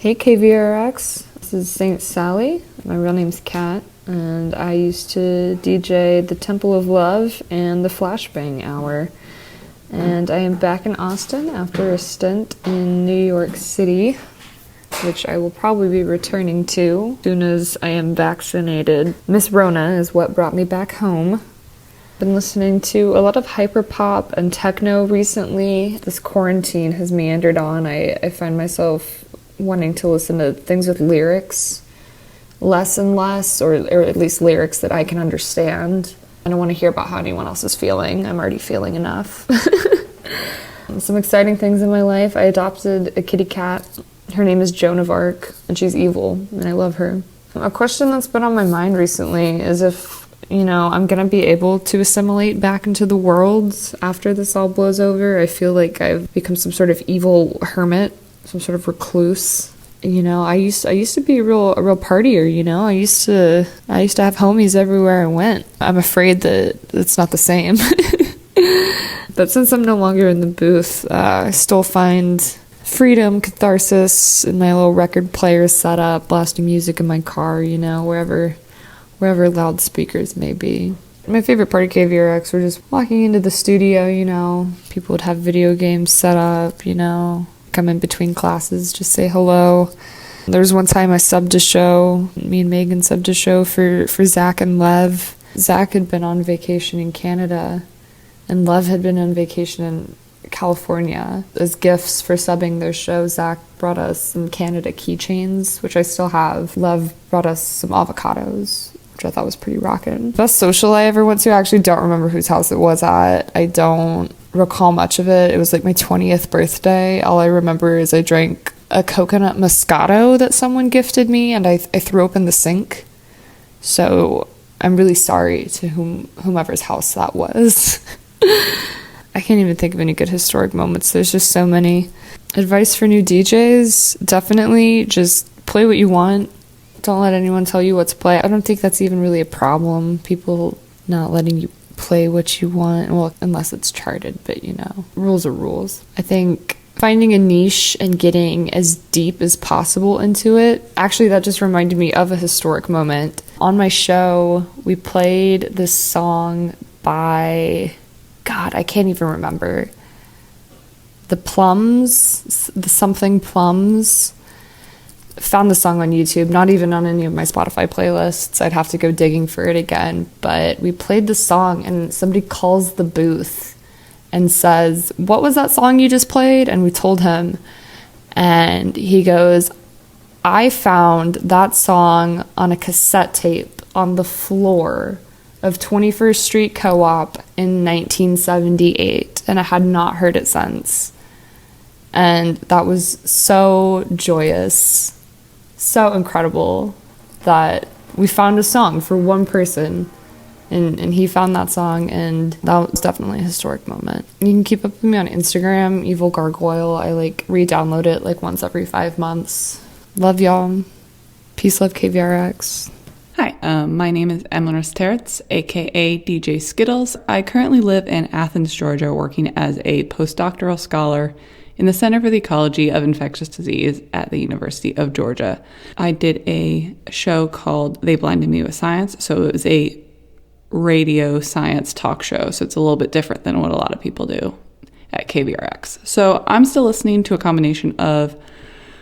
Hey KVRX, this is St. Sally. My real name's Kat, and I used to DJ the Temple of Love and the Flashbang Hour. And I am back in Austin after a stint in New York City, which I will probably be returning to as soon as I am vaccinated. Miss Rona is what brought me back home. Been listening to a lot of hyperpop and techno recently. This quarantine has meandered on. I find myself wanting to listen to things with lyrics less and less, or at least lyrics that I can understand. I don't want to hear about how anyone else is feeling. I'm already feeling enough. Some exciting things in my life. I adopted a kitty cat. Her name is Joan of Arc, and she's evil, and I love her. A question that's been on my mind recently is if, I'm going to be able to assimilate back into the world after this all blows over. I feel like I've become some sort of evil hermit, some sort of recluse. I used to be a real partier. I used to have homies everywhere I went. I'm afraid that it's not the same. But since I'm no longer in the booth, I still find freedom, catharsis in my little record player setup, blasting music in my car, wherever loudspeakers may be. My favorite part of KVRX were just walking into the studio, people would have video games set up, come in between classes, just say hello. There was one time I subbed a show, me and Megan subbed a show for Zach and Lev. Zach had been on vacation in Canada, and Lev had been on vacation in California. As gifts for subbing their show, Zach brought us some Canada keychains, which I still have. Lev brought us some avocados, which I thought was pretty rockin'. Best social I ever went to, I actually don't remember whose house it was at. I don't recall much of it. It was like my 20th birthday. All I remember is I drank a coconut Moscato that someone gifted me, and I threw up in the sink. So I'm really sorry to whomever's house that was. I can't even think of any good historic moments. There's just so many. Advice for new DJs, definitely just play what you want. Don't let anyone tell you what to play. I don't think that's even really a problem. People not letting you play what you want, well, unless it's charted, but rules are rules. I think finding a niche and getting as deep as possible into it. Actually, that just reminded me of a historic moment. On my show, we played this song by, God, I can't even remember. The Plums, the something Plums. Found the song on YouTube, not even on any of my Spotify playlists. I'd have to go digging for it again. But we played the song, and somebody calls the booth and says, "What was that song you just played?" And we told him, and he goes, "I found that song on a cassette tape on the floor of 21st Street Co-op in 1978, and I had not heard it since." And that was so joyous, so incredible that we found a song for one person, and he found that song, and that was definitely a historic moment. You can keep up with me on Instagram, Evil Gargoyle. I re-download it once every 5 months. Love y'all. Peace, love, KVRX. Hi, my name is Emlyn, aka DJ Skittles. I currently live in Athens, Georgia, working as a postdoctoral scholar in the Center for the Ecology of Infectious Disease at the University of Georgia. I did a show called They Blinded Me with Science, so it was a radio science talk show, so it's a little bit different than what a lot of people do at KVRX. So I'm still listening to a combination of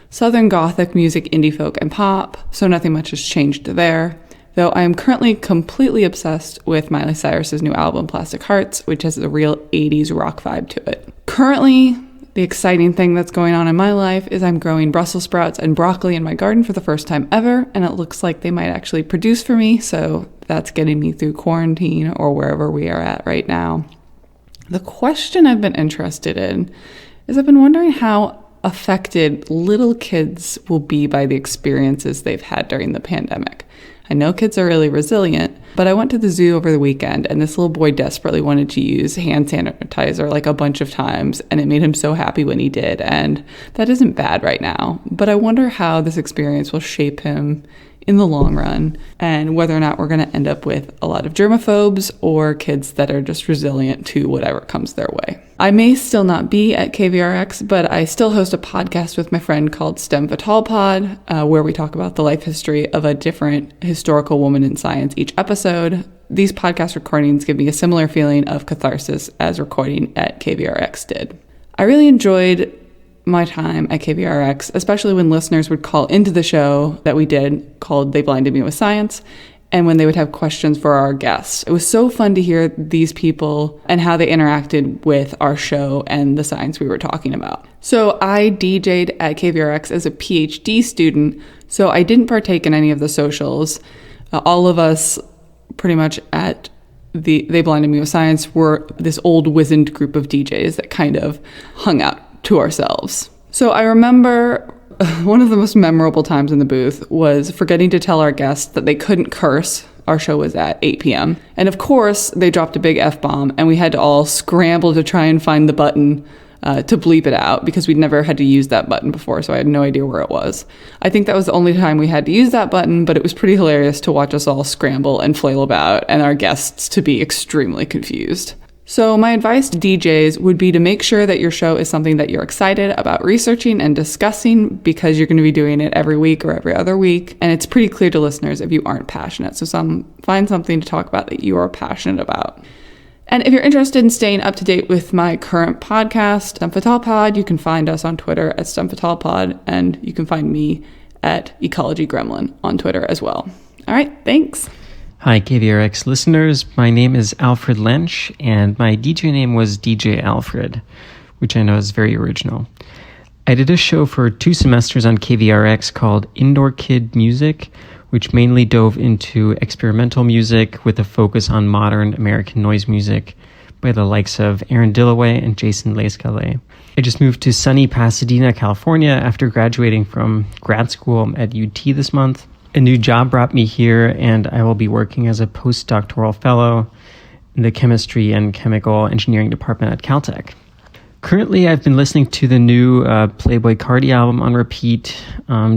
Southern Gothic music, indie folk, and pop, so nothing much has changed there. Though I am currently completely obsessed with Miley Cyrus's new album, Plastic Hearts, which has a real 80s rock vibe to it. Currently, the exciting thing that's going on in my life is I'm growing Brussels sprouts and broccoli in my garden for the first time ever, and it looks like they might actually produce for me, so that's getting me through quarantine or wherever we are at right now. The question I've been interested in is I've been wondering how affected little kids will be by the experiences they've had during the pandemic. I know kids are really resilient, but I went to the zoo over the weekend, and this little boy desperately wanted to use hand sanitizer a bunch of times, and it made him so happy when he did, and that isn't bad right now. But I wonder how this experience will shape him in the long run, and whether or not we're going to end up with a lot of germaphobes or kids that are just resilient to whatever comes their way. I may still not be at KVRX, but I still host a podcast with my friend called STEM Vital Pod, where we talk about the life history of a different historical woman in science each episode. These podcast recordings give me a similar feeling of catharsis as recording at KVRX did. I really enjoyed my time at KVRX, especially when listeners would call into the show that we did called They Blinded Me with Science, and when they would have questions for our guests. It was so fun to hear these people and how they interacted with our show and the science we were talking about. So I DJ'd at KVRX as a PhD student, so I didn't partake in any of the socials. All of us pretty much at They Blinded Me with Science were this old wizened group of DJs that kind of hung out to ourselves. So I remember one of the most memorable times in the booth was forgetting to tell our guests that they couldn't curse. Our show was at 8 p.m. And of course, they dropped a big F-bomb, and we had to all scramble to try and find the button to bleep it out, because we'd never had to use that button before, so I had no idea where it was. I think that was the only time we had to use that button, but it was pretty hilarious to watch us all scramble and flail about, and our guests to be extremely confused. So my advice to DJs would be to make sure that your show is something that you're excited about researching and discussing, because you're going to be doing it every week or every other week. And it's pretty clear to listeners if you aren't passionate. So find something to talk about that you are passionate about. And if you're interested in staying up to date with my current podcast, STEM Vital Pod, you can find us on Twitter at STEM Vital Pod, and you can find me at Ecology Gremlin on Twitter as well. All right, thanks. Hi, KVRX listeners. My name is Alfred Lensch, and my DJ name was DJ Alfred, which I know is very original. I did a show for 2 semesters on KVRX called Indoor Kid Music, which mainly dove into experimental music with a focus on modern American noise music by the likes of Aaron Dillaway and Jason Lescalais. I just moved to sunny Pasadena, California after graduating from grad school at UT this month. A new job brought me here, and I will be working as a postdoctoral fellow in the chemistry and chemical engineering department at Caltech. Currently, I've been listening to the new Playboi Carti album on repeat.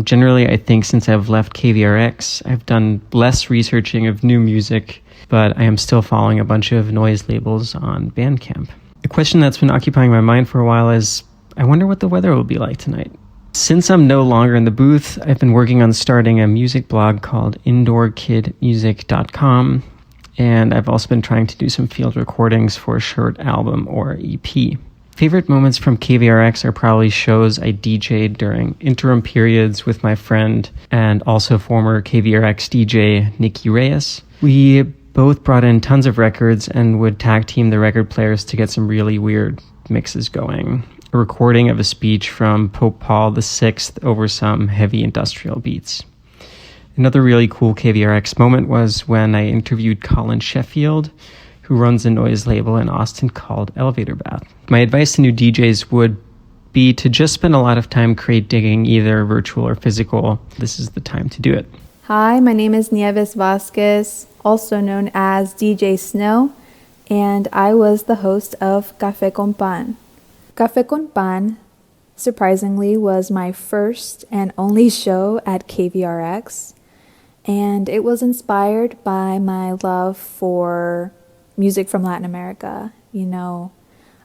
Generally, I think since I've left KVRX, I've done less researching of new music, but I am still following a bunch of noise labels on Bandcamp. A question that's been occupying my mind for a while is, I wonder what the weather will be like tonight. Since I'm no longer in the booth, I've been working on starting a music blog called indoorkidmusic.com, and I've also been trying to do some field recordings for a short album or EP. Favorite moments from KVRX are probably shows I DJ'd during interim periods with my friend and also former KVRX DJ Nikki Reyes. We both brought in tons of records and would tag team the record players to get some really weird mixes going. A recording of a speech from Pope Paul VI over some heavy industrial beats. Another really cool KVRX moment was when I interviewed Colin Sheffield, who runs a noise label in Austin called Elevator Bath. My advice to new DJs would be to just spend a lot of time crate digging, either virtual or physical. This is the time to do it. Hi, my name is Nieves Vasquez, also known as DJ Snow, and I was the host of Café con Pan. Café con Pan, surprisingly, was my first and only show at KVRX, and it was inspired by my love for music from Latin America. You know,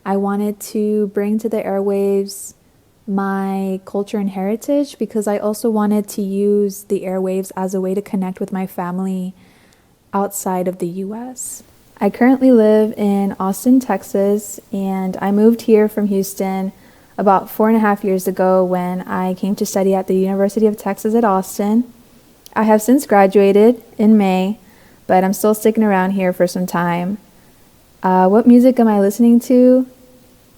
I wanted to bring to the airwaves my culture and heritage, because I also wanted to use the airwaves as a way to connect with my family outside of the US. I currently live in Austin, Texas, and I moved here from Houston about 4.5 years ago when I came to study at the University of Texas at Austin. I have since graduated in May, but I'm still sticking around here for some time. What music am I listening to?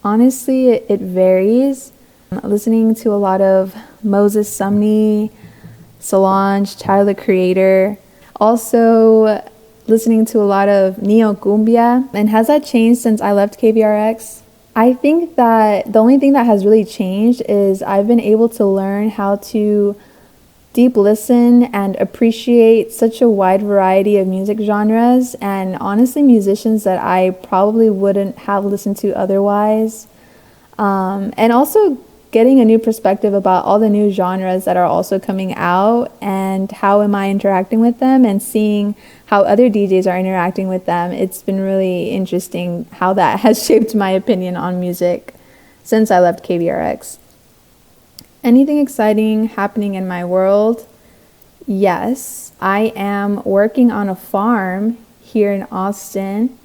Honestly, it varies. I'm listening to a lot of Moses Sumney, Solange, Tyler, the Creator. Also listening to a lot of neo cumbia. And has that changed since I left KVRX? I think that the only thing that has really changed is I've been able to learn how to deep listen and appreciate such a wide variety of music genres, and honestly musicians that I probably wouldn't have listened to otherwise. And also getting a new perspective about all the new genres that are also coming out and how am I interacting with them and seeing how other DJs are interacting with them. It's been really interesting how that has shaped my opinion on music since I left KVRX. Anything exciting happening in my world? Yes, I am working on a farm here in Austin,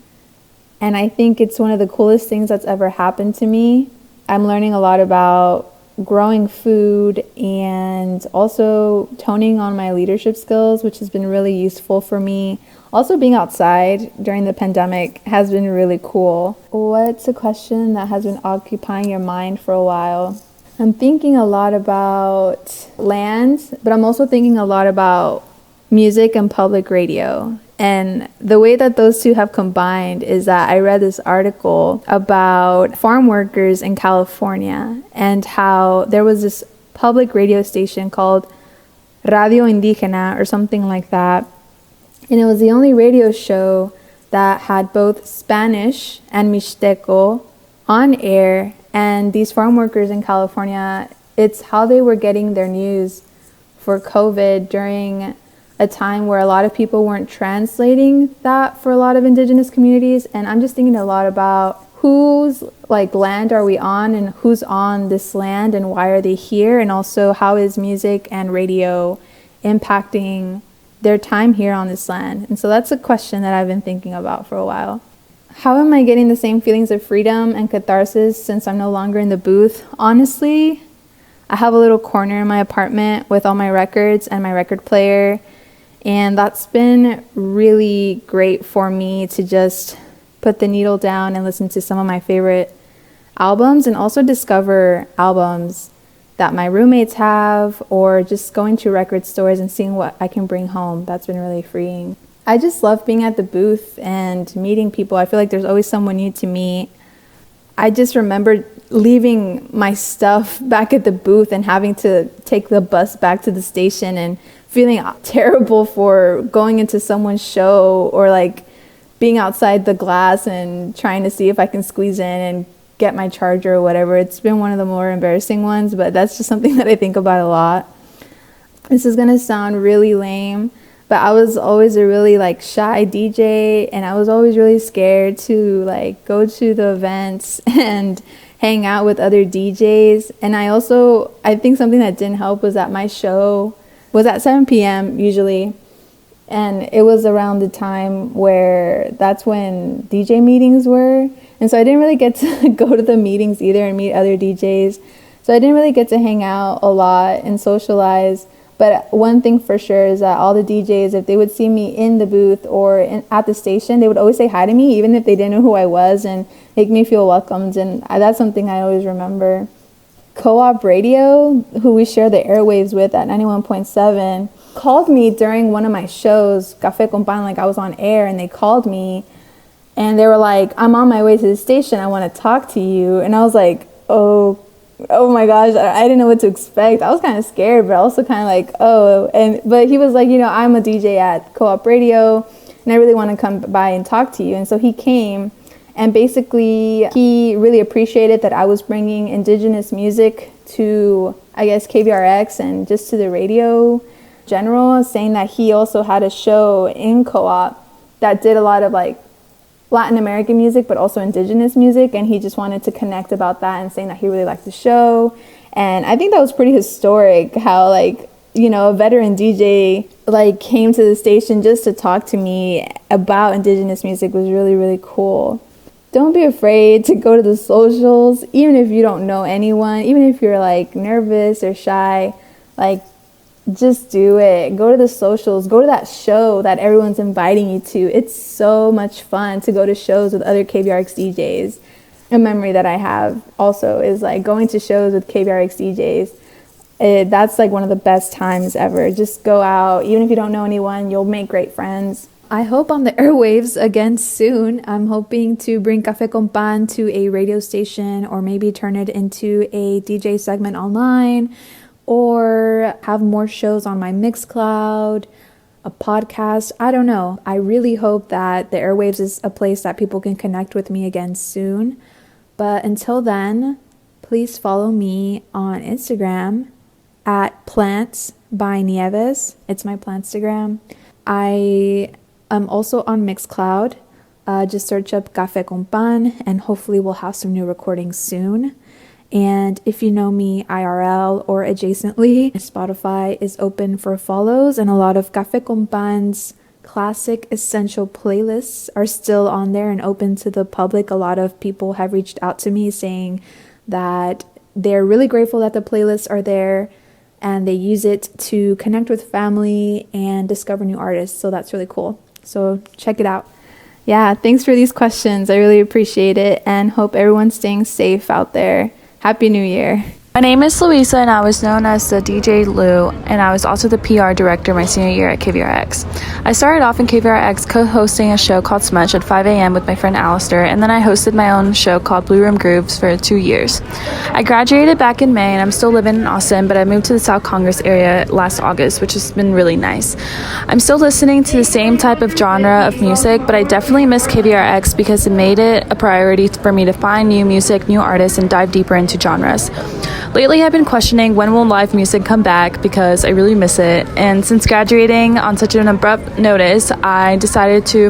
and I think it's one of the coolest things that's ever happened to me. I'm learning a lot about growing food and also toning on my leadership skills, which has been really useful for me. Also, being outside during the pandemic has been really cool. What's a question that has been occupying your mind for a while? I'm thinking a lot about land, but I'm also thinking a lot about music and public radio. And the way that those two have combined is that I read this article about farm workers in California and how there was this public radio station called Radio Indígena or something like that. And it was the only radio show that had both Spanish and Mixteco on air. And these farm workers in California, it's how they were getting their news for COVID during a time where a lot of people weren't translating that for a lot of indigenous communities. And I'm just thinking a lot about whose land are we on and who's on this land and why are they here, and also how is music and radio impacting their time here on this land. And so that's a question that I've been thinking about for a while. How am I getting the same feelings of freedom and catharsis since I'm no longer in the booth? Honestly, I have a little corner in my apartment with all my records and my record player. And that's been really great for me to just put the needle down and listen to some of my favorite albums and also discover albums that my roommates have, or just going to record stores and seeing what I can bring home. That's been really freeing. I just love being at the booth and meeting people. I feel like there's always someone new to meet. I just remember leaving my stuff back at the booth and having to take the bus back to the station and feeling terrible for going into someone's show, or being outside the glass and trying to see if I can squeeze in and get my charger or whatever. It's been one of the more embarrassing ones, but that's just something that I think about a lot. This is gonna sound really lame, but I was always a really shy DJ, and I was always really scared to go to the events and hang out with other DJs. And I think something that didn't help was that my show was at 7 p.m. usually, and it was around the time where that's when DJ meetings were, and so I didn't really get to go to the meetings either and meet other DJs, so I didn't really get to hang out a lot and socialize. But one thing for sure is that all the DJs, if they would see me in the booth or at the station, they would always say hi to me, even if they didn't know who I was, and make me feel welcomed, and that's something I always remember. Co-op Radio, who we share the airwaves with at 91.7, called me during one of my shows, Café con Pan, I was on air, and they called me, and they were like, I'm on my way to the station, I want to talk to you. And I was like, oh my gosh, I didn't know what to expect. I was kind of scared, but also kind of but he was like, I'm a DJ at Co-op Radio, and I really want to come by and talk to you. And so he came. And basically, he really appreciated that I was bringing indigenous music to, I guess, KVRX and just to the radio in general, saying that he also had a show in Co-op that did a lot of Latin American music, but also indigenous music. And he just wanted to connect about that and saying that he really liked the show. And I think that was pretty historic how a veteran DJ came to the station just to talk to me about indigenous music. Was really, really cool. Don't be afraid to go to the socials, even if you don't know anyone, even if you're nervous or shy, just do it. Go to the socials, go to that show that everyone's inviting you to. It's so much fun to go to shows with other KVRX DJs. A memory that I have also is going to shows with KVRX DJs. That's one of the best times ever. Just go out, even if you don't know anyone, you'll make great friends. I hope on the airwaves again soon. I'm hoping to bring Café con Pan to a radio station, or maybe turn it into a DJ segment online, or have more shows on my Mixcloud, a podcast. I don't know. I really hope that the airwaves is a place that people can connect with me again soon. But until then, please follow me on Instagram at Plants by Nieves. It's my Plantstagram. I am also on Mixcloud. Just search up Café con Pan, and hopefully we'll have some new recordings soon. And if you know me IRL or adjacently, Spotify is open for follows, and a lot of Café con Pan's classic essential playlists are still on there and open to the public. A lot of people have reached out to me saying that they're really grateful that the playlists are there and they use it to connect with family and discover new artists. So that's really cool. So check it out. Yeah, thanks for these questions. I really appreciate it and hope everyone's staying safe out there. Happy New Year. My name is Luisa, and I was known as the DJ Lou, and I was also the PR director my senior year at KVRX. I started off in KVRX co-hosting a show called Smudge at 5 a.m. with my friend Alistair, and then I hosted my own show called Blue Room Grooves for 2 years. I graduated back in May, and I'm still living in Austin, but I moved to the South Congress area last August, which has been really nice. I'm still listening to the same type of genre of music, but I definitely miss KVRX because it made it a priority for me to find new music, new artists, and dive deeper into genres. Lately, I've been questioning when will live music come back because I really miss it. And since graduating on such an abrupt notice, I decided to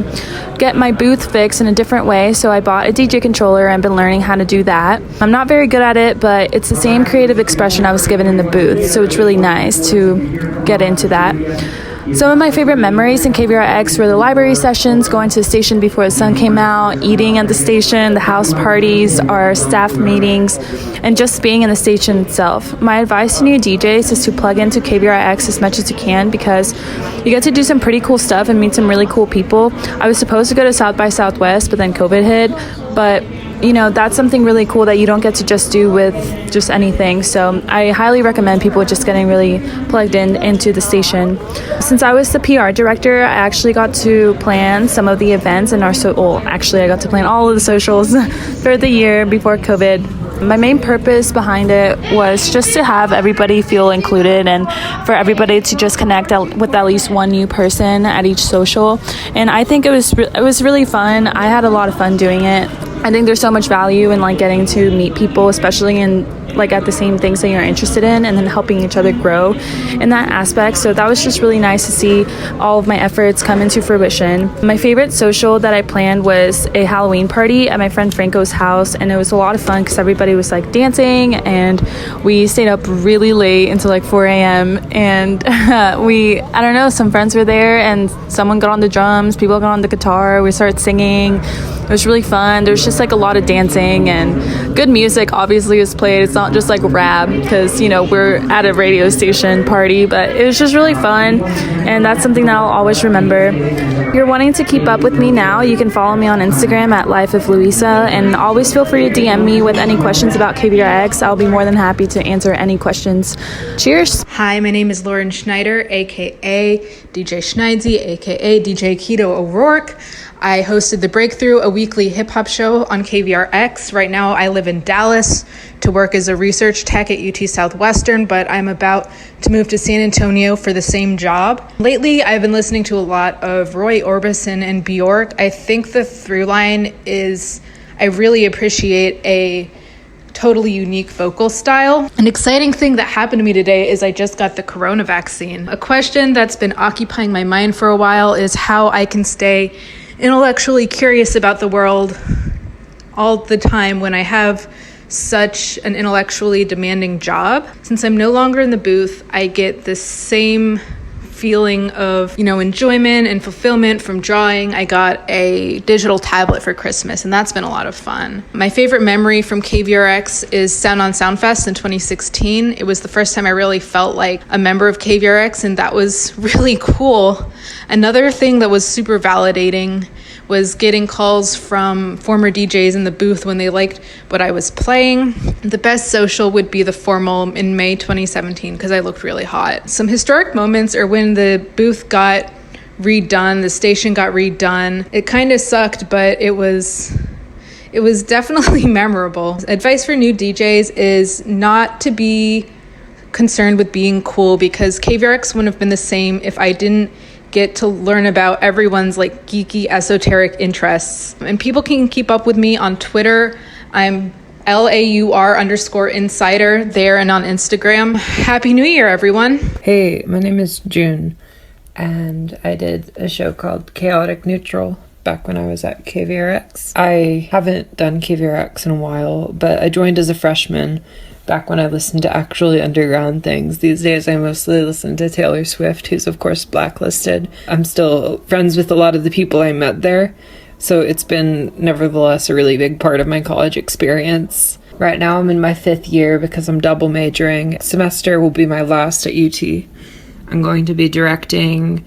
get my booth fixed in a different way. So I bought a DJ controller and been learning how to do that. I'm not very good at it, but it's the same creative expression I was given in the booth. So it's really nice to get into that. Some of my favorite memories in KVRX were the library sessions, going to the station before the sun came out, eating at the station, the house parties, our staff meetings, and just being in the station itself. My advice to new DJs is to plug into KVRX as much as you can because you get to do some pretty cool stuff and meet some really cool people. I was supposed to go to South by Southwest, but then COVID hit. But you know, that's something really cool that you don't get to just do with just anything. So I highly recommend people just getting really plugged into the station. Since I was the PR director, I actually got to plan some of the events and I got to plan all of the socials for the year before COVID. My main purpose behind it was just to have everybody feel included and for everybody to just connect with at least one new person at each social. And I think it was really fun. I had a lot of fun doing it. I think there's so much value in like getting to meet people, especially in like at the same things that you're interested in, and then helping each other grow in that aspect. So that was just really nice to see all of my efforts come into fruition. My favorite social that I planned was a Halloween party at my friend Franco's house, and it was a lot of fun because everybody was like dancing, and we stayed up really late until like 4 a.m. and I don't know, some friends were there and someone got on the drums, people got on the guitar, we started singing. It was really fun. There's just like a lot of dancing and good music obviously was played. It's not just like rap because, you know, we're at a radio station party, but it was just really fun. And that's something that I'll always remember. If you're wanting to keep up with me now, you can follow me on Instagram at Life of Luisa, and always feel free to DM me with any questions about KVRX. I'll be more than happy to answer any questions. Cheers. Hi, my name is Lauren Schneider, aka DJ Schneidzy, aka DJ Keto O'Rourke. I hosted The Breakthrough, a weekly hip-hop show on KVRX. Right now, I live in Dallas to work as a research tech at UT Southwestern, but I'm about to move to San Antonio for the same job. Lately, I've been listening to a lot of Roy Orbison and Bjork. I think the through line is I really appreciate a totally unique vocal style. An exciting thing that happened to me today is I just got the corona vaccine. A question that's been occupying my mind for a while is how I can stay intellectually curious about the world all the time when I have such an intellectually demanding job. Since I'm no longer in the booth, I get the same feeling of, enjoyment and fulfillment from drawing. I got a digital tablet for Christmas, and that's been a lot of fun. My favorite memory from KVRX is Sound on Soundfest in 2016. It was the first time I really felt like a member of KVRX, and that was really cool. Another thing that was super validating was getting calls from former DJs in the booth when they liked what I was playing. The best social would be the formal in May 2017 because I looked really hot. Some historic moments are when the booth got redone, the station got redone. It kind of sucked, but it was definitely memorable. Advice for new DJs is not to be concerned with being cool, because KVRX wouldn't have been the same if I didn't get to learn about everyone's geeky esoteric interests. And people can keep up with me on Twitter. I'm LAUR_insider there and on Instagram. Happy New Year, everyone. Hey, my name is June, and I did a show called Chaotic Neutral back when I was at KVRX. I haven't done KVRX in a while, but I joined as a freshman back when I listened to actually underground things. These days I mostly listen to Taylor Swift, who's of course blacklisted. I'm still friends with a lot of the people I met there, so it's been nevertheless a really big part of my college experience. Right now I'm in my 5th year because I'm double majoring. Semester will be my last at UT. I'm going to be directing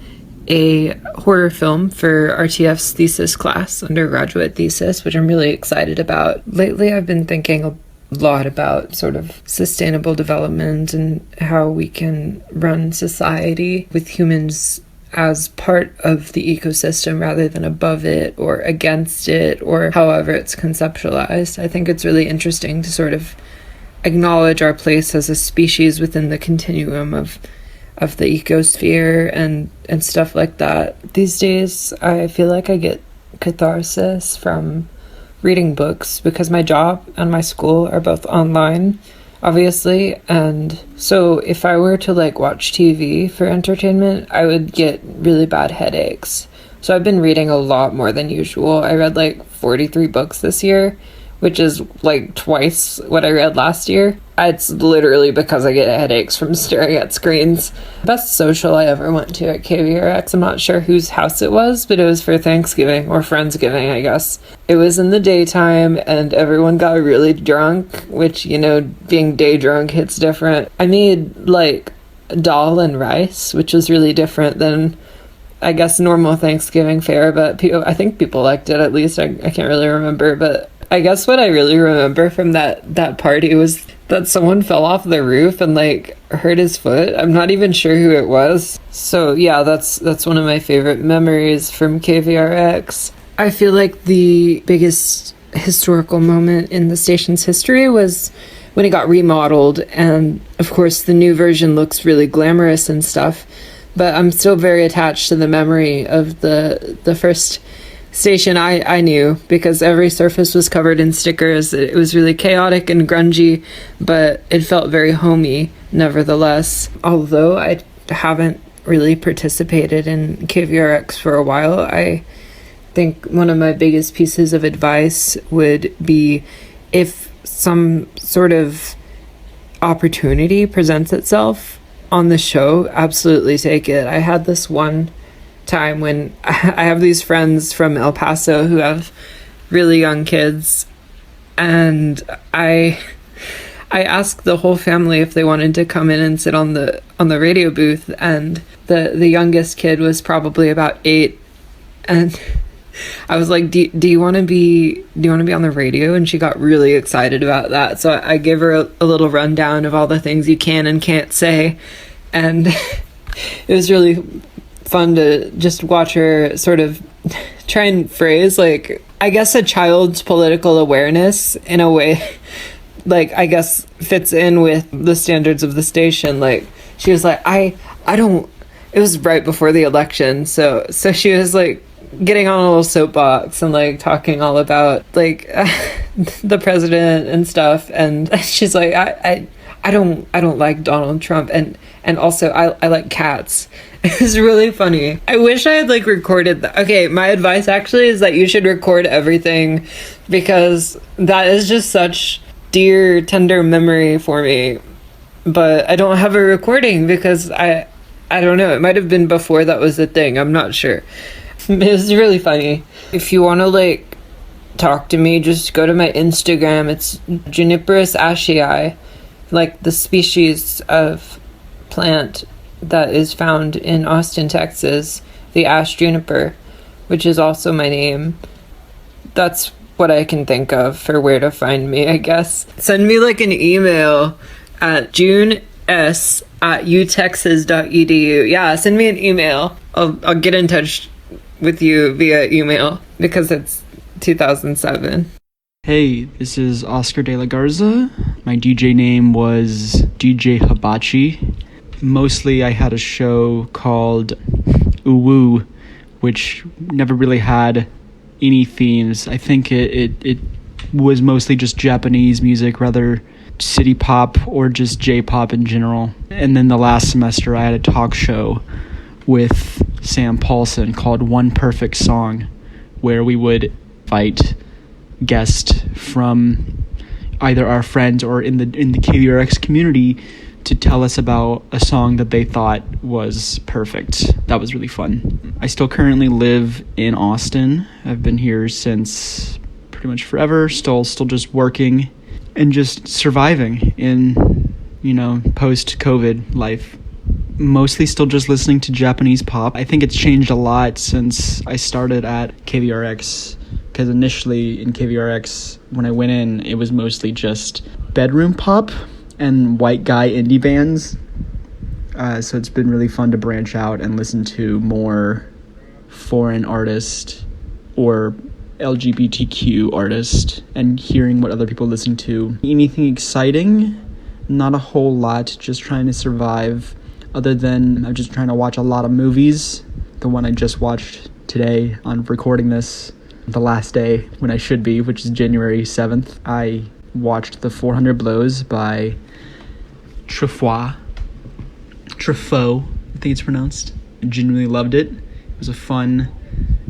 a horror film for RTF's thesis class, undergraduate thesis, which I'm really excited about. Lately I've been thinking a lot about sort of sustainable development and how we can run society with humans as part of the ecosystem rather than above it or against it, or however it's conceptualized. I think it's really interesting to sort of acknowledge our place as a species within the continuum of the ecosphere and stuff like that. These days I feel like I get catharsis from reading books because my job and my school are both online, obviously, and so if I were to watch TV for entertainment, I would get really bad headaches. So I've been reading a lot more than usual. I read 43 books this year, which is twice what I read last year. It's literally because I get headaches from staring at screens. Best social I ever went to at KVRX, I'm not sure whose house it was, but it was for Thanksgiving or Friendsgiving, I guess. It was in the daytime and everyone got really drunk, which, being day drunk hits different. I made dal and rice, which was really different than, I guess, normal Thanksgiving fare, but I think people liked it, at least. I can't really remember, but I guess what I really remember from that party was that someone fell off the roof and hurt his foot. I'm not even sure who it was. So yeah, that's one of my favorite memories from KVRX. I feel like the biggest historical moment in the station's history was when it got remodeled, and of course the new version looks really glamorous and stuff, but I'm still very attached to the memory of the first station I knew, because every surface was covered in stickers. It was really chaotic and grungy, but it felt very homey nevertheless. Although I haven't really participated in KVRX for a while, I think one of my biggest pieces of advice would be, if some sort of opportunity presents itself on the show, absolutely take it. I had this one time when I have these friends from El Paso who have really young kids, and I asked the whole family if they wanted to come in and sit on the radio booth, and the youngest kid was probably about 8, and I was like, do you want to be on the radio? And she got really excited about that, so I gave her a little rundown of all the things you can and can't say, and it was really fun to just watch her sort of try and phrase I guess a child's political awareness in a way I guess fits in with the standards of the station. She was I don't, it was right before the election, so she was getting on a little soapbox and talking all about the president and stuff, and she's I don't like Donald Trump, and also I like cats. It was really funny. I wish I had recorded that. Okay, my advice actually is that you should record everything, because that is just such dear, tender memory for me. But I don't have a recording because I don't know, it might have been before that was a thing, I'm not sure. It was really funny. If you want to talk to me, just go to my Instagram. It's Juniperus ashii, the species of plant that is found in Austin, Texas, the ash juniper, which is also my name. That's what I can think of for where to find me, I guess. Send me an email at junes@utexas.edu. Yeah, send me an email. I'll get in touch with you via email because it's 2007. Hey, this is Oscar de la Garza. My DJ name was DJ Hibachi. Mostly I had a show called Uwu, which never really had any themes. I think it was mostly just Japanese music, rather city pop or just J-pop in general. And then the last semester I had a talk show with Sam Paulson called One Perfect Song, where we would invite guests from either our friends or in the KVRX community to tell us about a song that they thought was perfect. That was really fun. I still currently live in Austin. I've been here since pretty much forever, still just working and just surviving in, post-COVID life. Mostly still just listening to Japanese pop. I think it's changed a lot since I started at KVRX, because initially in KVRX, when I went in, it was mostly just bedroom pop and white guy indie bands. So it's been really fun to branch out and listen to more foreign artists or LGBTQ artists and hearing what other people listen to. Anything exciting? Not a whole lot, just trying to survive. Other than I'm just trying to watch a lot of movies. The one I just watched today on recording this, the last day when I should be, which is January 7th, I watched The 400 Blows by Truffaut, I think it's pronounced. I genuinely loved it. It was a fun,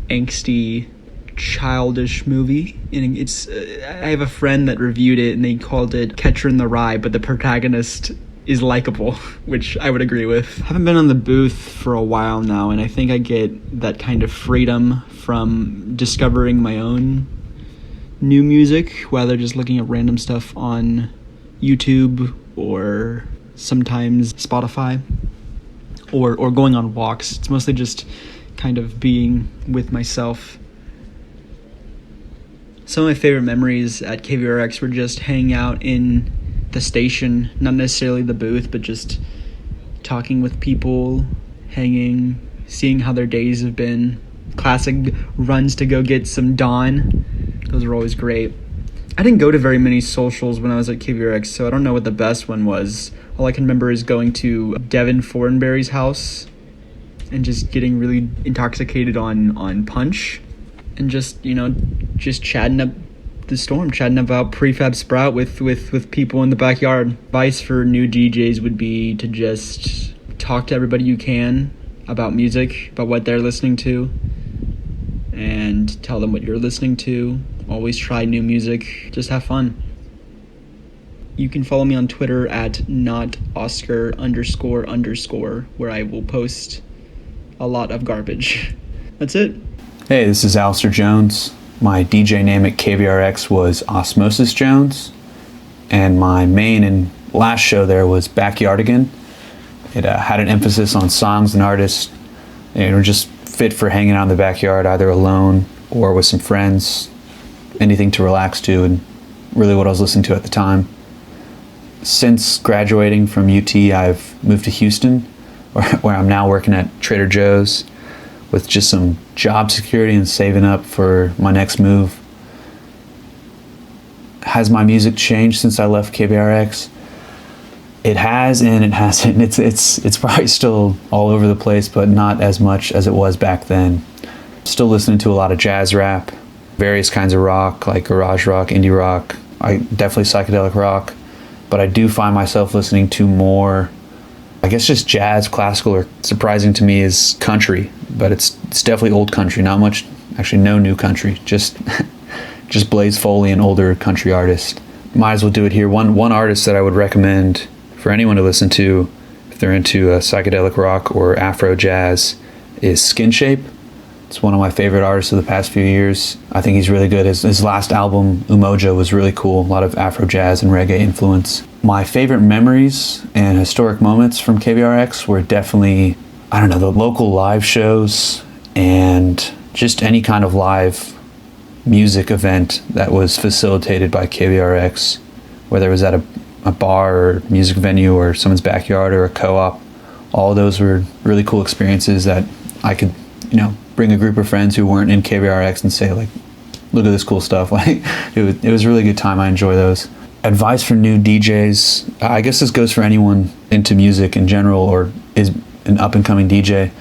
angsty, childish movie, and I have a friend that reviewed it and they called it Catcher in the Rye, but the protagonist is likable, which I would agree with. I haven't been on the booth for a while now, and I think I get that kind of freedom from discovering my own new music, whether just looking at random stuff on YouTube or sometimes Spotify or going on walks. It's mostly just kind of being with myself. Some of my favorite memories at KVRX were just hanging out in the station, not necessarily the booth, but just talking with people, hanging, seeing how their days have been. Classic runs to go get some Dawn. Those are always great. I didn't go to very many socials when I was at KVRX, so I don't know what the best one was. All I can remember is going to Devin Fortenberry's house and just getting really intoxicated on punch and just chatting up the storm, chatting about Prefab Sprout with people in the backyard. Advice for new DJs would be to just talk to everybody you can about music, about what they're listening to, and tell them what you're listening to. Always try new music. Just have fun. You can follow me on Twitter at @NotOscar__, where I will post a lot of garbage. That's it. Hey, this is Alistair Jones. My DJ name at KVRX was Osmosis Jones, and my main and last show there was Backyardigan. It had an emphasis on songs and artists, and it was just fit for hanging out in the backyard, either alone or with some friends, anything to relax to, and really what I was listening to at the time. Since graduating from UT, I've moved to Houston, where I'm now working at Trader Joe's with just some job security and saving up for my next move. Has my music changed since I left KVRX? It has and it hasn't. It's probably still all over the place, but not as much as it was back then. Still listening to a lot of jazz rap, various kinds of rock, like garage rock, indie rock, definitely psychedelic rock, but I do find myself listening to more, I guess, just jazz, classical, or surprising to me is country, but it's definitely old country, not much, actually no new country, just Blaze Foley and older country artists. Might as well do it here. One artist that I would recommend for anyone to listen to if they're into psychedelic rock or Afro jazz is Skin Shape. It's one of my favorite artists of the past few years. I think he's really good. His last album, Umoja, was really cool. A lot of Afro jazz and reggae influence. My favorite memories and historic moments from KVRX were definitely, the local live shows and just any kind of live music event that was facilitated by KVRX, whether it was at a bar or music venue or someone's backyard or a co-op. All of those were really cool experiences that I could, bring a group of friends who weren't in KVRX and say, like, look at this cool stuff. Like, it was a really good time. I enjoy those. Advice for new DJs, I guess this goes for anyone into music in general or is an up-and-coming DJ.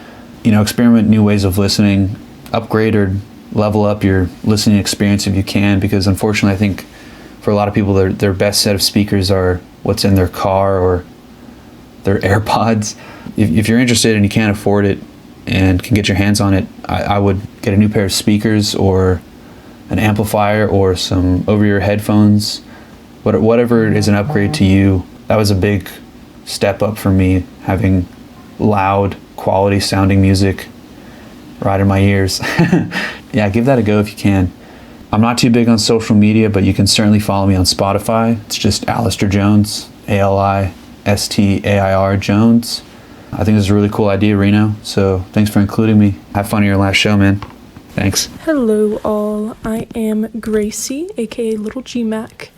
Experiment new ways of listening, upgrade or level up your listening experience if you can, because unfortunately I think for a lot of people their best set of speakers are what's in their car or their AirPods. If you're interested and you can't afford it and can get your hands on it, I would get a new pair of speakers or an amplifier or some over-ear headphones, whatever is an upgrade to you. That was a big step up for me, having loud, quality sounding music right in my ears. Yeah, give that a go if you can. I'm not too big on social media, but you can certainly follow me on Spotify. It's just Alistair Jones, Alistair Jones. I think this is a really cool idea, Reno, so thanks for including me. Have fun at your last show, man. Thanks. Hello all, I am Gracie, aka Little GMAC,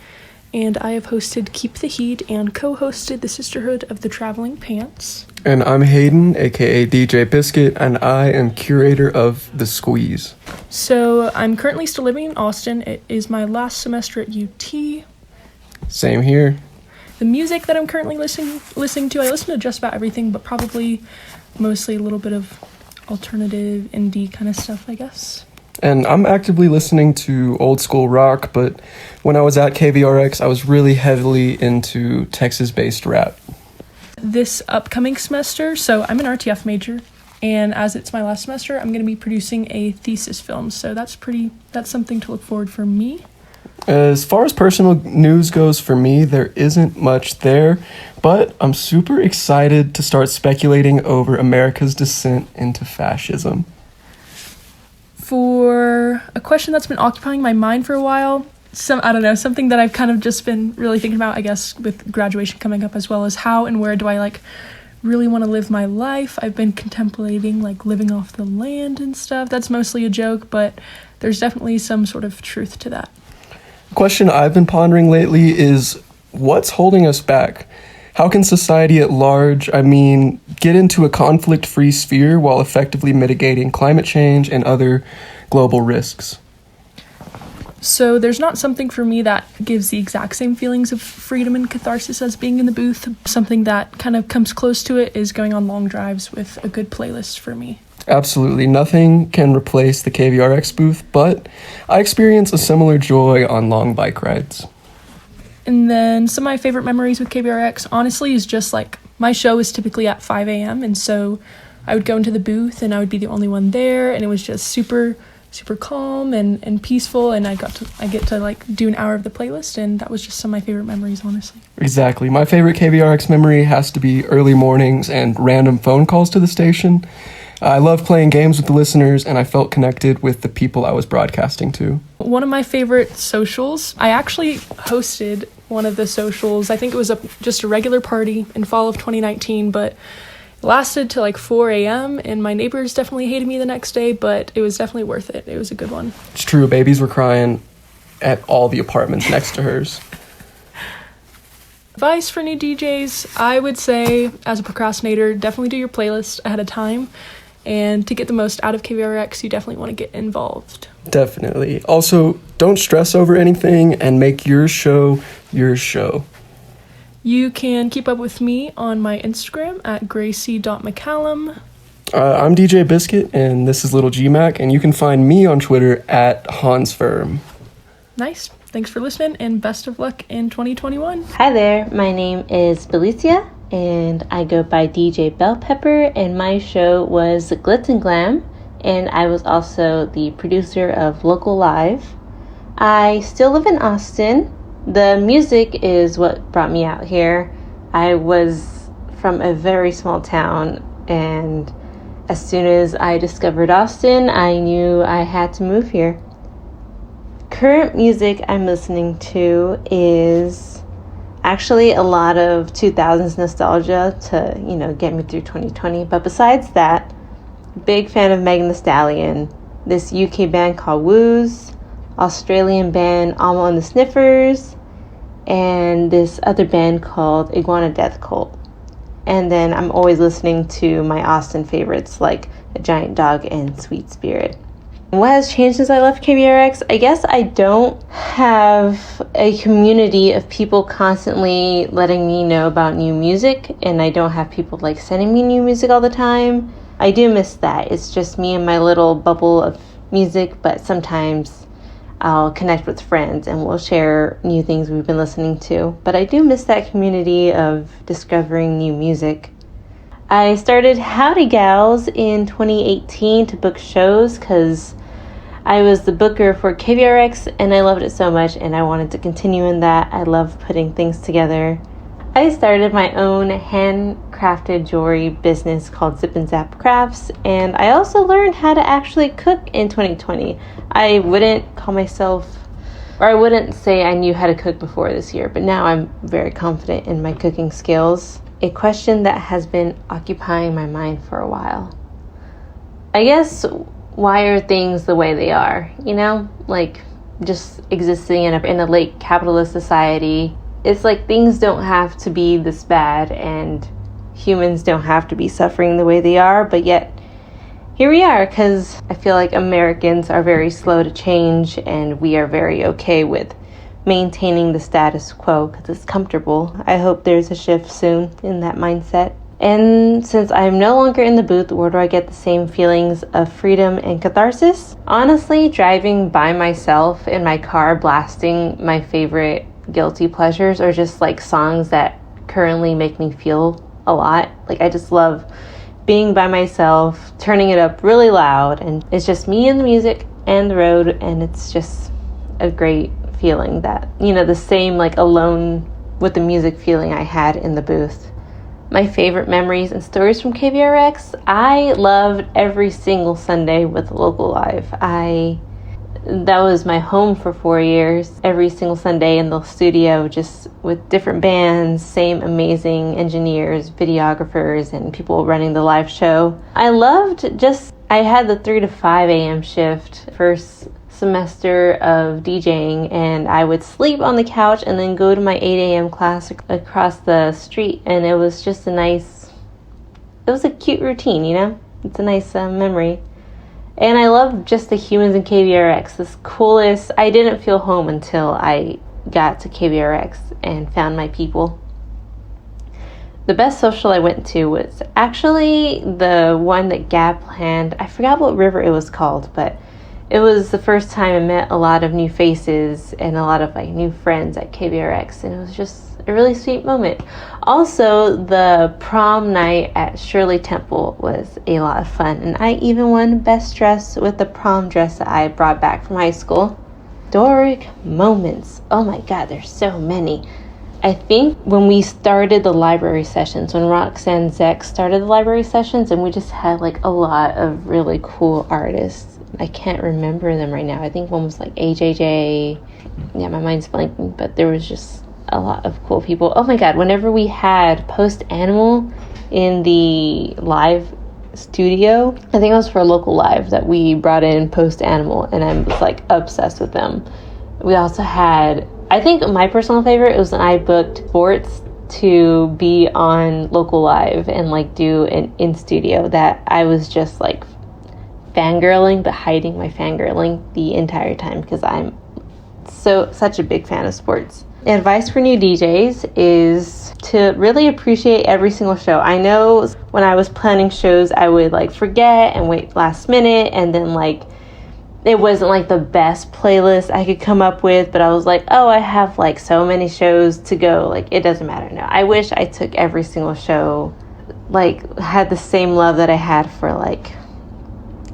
and I have hosted Keep the Heat and co-hosted the Sisterhood of the Traveling Pants. And I'm Hayden, aka DJ Biscuit, and I am curator of The Squeeze. So I'm currently still living in Austin. It is my last semester at UT. Same here. The music that I'm currently listening to, I listen to just about everything, but probably mostly a little bit of alternative indie kind of stuff, I guess. And I'm actively listening to old school rock, but when I was at KVRX, I was really heavily into Texas-based rap. This upcoming semester, so I'm an RTF major, and as it's my last semester, I'm going to be producing a thesis film, so that's something to look forward for me. As far as personal news goes for me, there isn't much there, but I'm super excited to start speculating over America's descent into fascism. For a question that's been occupying my mind for a while, something that I've kind of just been really thinking about, I guess, with graduation coming up, as well as how and where do I really want to live my life. I've been contemplating living off the land and stuff. That's mostly a joke, but there's definitely some sort of truth to that. The question I've been pondering lately is, what's holding us back? How can society at large, get into a conflict-free sphere while effectively mitigating climate change and other global risks? So there's not something for me that gives the exact same feelings of freedom and catharsis as being in the booth. Something that kind of comes close to it is going on long drives with a good playlist for me. Absolutely. Nothing can replace the KVRX booth, but I experience a similar joy on long bike rides. And then some of my favorite memories with KVRX, honestly, is just my show is typically at 5 a.m. And so I would go into the booth and I would be the only one there. And it was just super, super calm and peaceful. And I get to do an hour of the playlist. And that was just some of my favorite memories, honestly. Exactly. My favorite KVRX memory has to be early mornings and random phone calls to the station. I love playing games with the listeners, and I felt connected with the people I was broadcasting to. One of my favorite socials, I actually hosted one of the socials. I think it was just a regular party in fall of 2019, but it lasted till 4 a.m., and my neighbors definitely hated me the next day, but it was definitely worth it. It was a good one. It's true. Babies were crying at all the apartments next to hers. Advice for new DJs, I would say, as a procrastinator, definitely do your playlist ahead of time. And to get the most out of KVRX, you definitely want to get involved. Definitely. Also, don't stress over anything and make your show your show. You can keep up with me on my Instagram at gracie.mccallum. I'm DJ Biscuit, and this is Little GMAC, and you can find me on Twitter at Hansfirm. Nice. Thanks for listening, and best of luck in 2021. Hi there. My name is Felicia, and I go by DJ Bell Pepper, and my show was Glitz and Glam, and I was also the producer of Local Live. I still live in Austin. The music is what brought me out here. I was from a very small town, and as soon as I discovered Austin, I knew I had to move here. Current music I'm listening to is actually a lot of 2000s nostalgia to, get me through 2020. But besides that, big fan of Megan Thee Stallion, this UK band called Woos, Australian band Alma and the Sniffers, and this other band called Iguana Death Cult. And then I'm always listening to my Austin favorites like A Giant Dog and Sweet Spirit. What has changed since I left KVRX? I guess I don't have a community of people constantly letting me know about new music, and I don't have people sending me new music all the time. I do miss that. It's just me and my little bubble of music, but sometimes I'll connect with friends and we'll share new things we've been listening to. But I do miss that community of discovering new music. I started Howdy Gals in 2018 to book shows because I was the booker for KVRX and I loved it so much and I wanted to continue in that. I love putting things together. I started my own handcrafted jewelry business called Zip and Zap Crafts, and I also learned how to actually cook in 2020. I wouldn't say I knew how to cook before this year, but now I'm very confident in my cooking skills. A question that has been occupying my mind for a while. I guess, why are things the way they are? You know, like just existing in a late capitalist society. It's like things don't have to be this bad and humans don't have to be suffering the way they are, but yet here we are, because I feel like Americans are very slow to change and we are very okay with maintaining the status quo because it's comfortable. I hope there's a shift soon in that mindset. And since I'm no longer in the booth, where do I get the same feelings of freedom and catharsis? Honestly, driving by myself in my car blasting my favorite guilty pleasures or just like songs that currently make me feel a lot. Like I just love being by myself, turning it up really loud, and it's just me and the music and the road, and it's just a great feeling that, you know, the same like alone with the music feeling I had in the booth. My favorite memories and stories from KVRX, I loved every single Sunday with Local Live. That was my home for 4 years, every single Sunday in the studio, just with different bands, same amazing engineers, videographers, and people running the live show. I had the 3 to 5 a.m. shift first semester of DJing, and I would sleep on the couch and then go to my 8 a.m. class across the street, and it was just it was a cute routine, you know? It's a nice memory. And I love just the humans in KVRX. I didn't feel home until I got to KVRX and found my people. The best social I went to was actually the one that Gab planned. I forgot what river it was called, but it was the first time I met a lot of new faces and a lot of like new friends at KVRX, and it was just a really sweet moment. Also, the prom night at Shirley Temple was a lot of fun, and I even won best dress with the prom dress that I brought back from high school. Historic moments. Oh my god, there's so many. I think when we started the library sessions, when Roxanne Zeck started the library sessions, and we just had like a lot of really cool artists. I can't remember them right now. I think one was like AJJ. Yeah, my mind's blanking, but there was just a lot of cool people. Oh my god, whenever we had Post Animal in the live studio, I think it was for a Local Live that we brought in Post Animal, and I was like obsessed with them. We also had, I think my personal favorite was when I booked Sports to be on Local Live and like do an in studio, that I was just like fangirling, but hiding my fangirling the entire time because I'm such a big fan of sports. Advice for new DJs is to really appreciate every single show. I know when I was planning shows, I would like forget and wait last minute, and then like it wasn't like the best playlist I could come up with, but I was like, oh, I have like so many shows to go, like it doesn't matter now. I wish I took every single show, like had the same love that I had for like,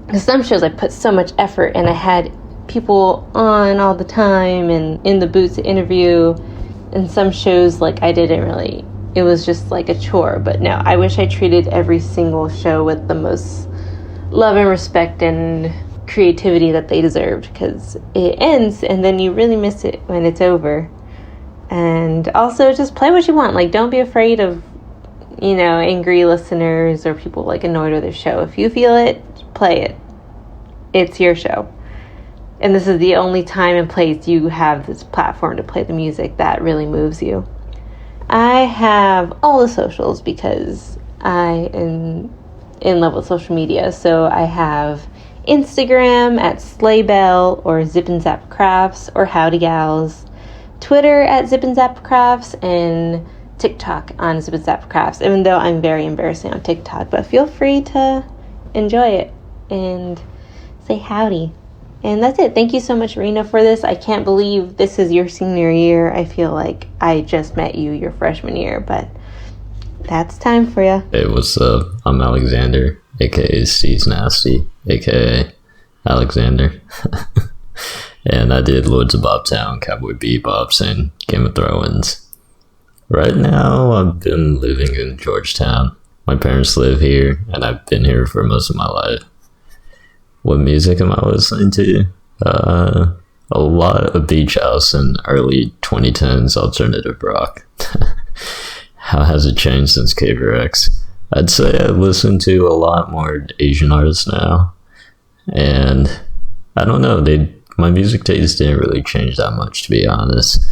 because some shows I put so much effort and I had people on all the time and in the booth to interview, and some shows like I didn't really, it was just like a chore. But no, I wish I treated every single show with the most love and respect and creativity that they deserved, because it ends and then you really miss it when it's over. And also just play what you want. Like don't be afraid of, you know, angry listeners or people like annoyed with their show. If you feel it, play it. It's your show. And this is the only time and place you have this platform to play the music that really moves you. I have all the socials because I am in love with social media. So I have Instagram at Slaybell or Zip and Zap Crafts or Howdy Gals, Twitter at Zip and Zap Crafts, and TikTok on Zip and Zap Crafts, even though I'm very embarrassing on TikTok. But feel free to enjoy it and say howdy. And that's it. Thank you so much, Rena, for this. I can't believe this is your senior year. I feel like I just met you your freshman year, but that's time for you. Hey, what's up? I'm Alexander, aka Steve's Nasty, aka Alexander. And I did Lords of Bobtown, Cowboy Bebops, and Game of Thrones. Right now, I've been living in Georgetown. My parents live here, and I've been here for most of my life. What music am I listening to? A lot of Beach House and early 2010s alternative rock. How has it changed since KVRX? I'd say I listen to a lot more Asian artists now. And I don't know, my music taste didn't really change that much, to be honest.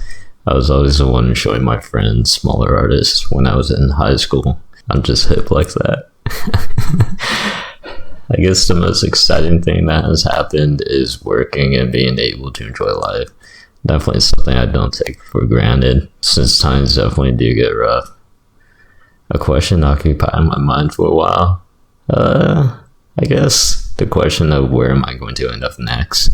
I was always the one showing my friends smaller artists when I was in high school. I'm just hip like that. I guess the most exciting thing that has happened is working and being able to enjoy life. Definitely something I don't take for granted, since times definitely do get rough. A question occupied my mind for a while. I guess the question of where am I going to end up next?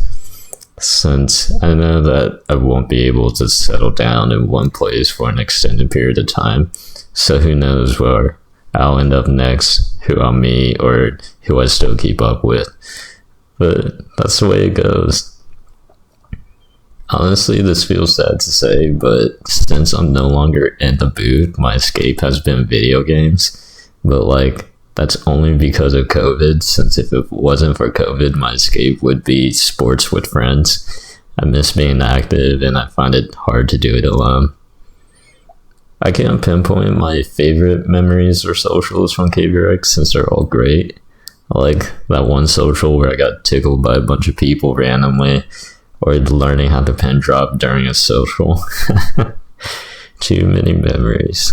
Since I know that I won't be able to settle down in one place for an extended period of time, so who knows where I'll end up next, who I'll meet, or who I still keep up with. But that's the way it goes. Honestly, this feels sad to say, but since I'm no longer in the booth, my escape has been video games. But that's only because of COVID, since if it wasn't for COVID, my escape would be sports with friends. I miss being active, and I find it hard to do it alone. I can't pinpoint my favorite memories or socials from KVRX since they're all great. I like that one social where I got tickled by a bunch of people randomly, or learning how to pin drop during a social. Too many memories.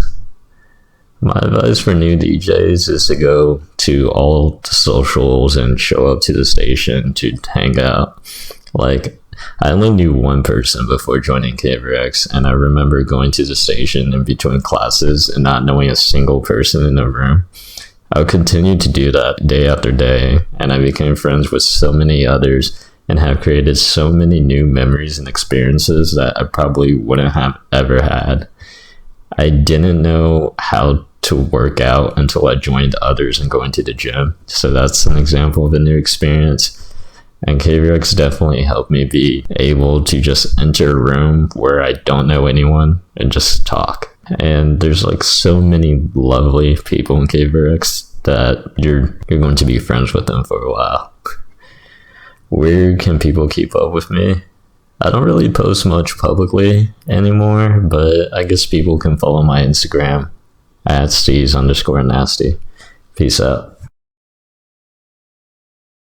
My advice for new DJs is to go to all the socials and show up to the station to hang out. I only knew one person before joining KVRX, and I remember going to the station in between classes and not knowing a single person in the room. I would continue to do that day after day, and I became friends with so many others and have created so many new memories and experiences that I probably wouldn't have ever had. I didn't know how to work out until I joined others and going to the gym, so that's an example of a new experience. And KVRX definitely helped me be able to just enter a room where I don't know anyone and just talk. And there's so many lovely people in KVRX that you're going to be friends with them for a while. Where can people keep up with me? I don't really post much publicly anymore, but I guess people can follow my Instagram at Steves_nasty. Peace out.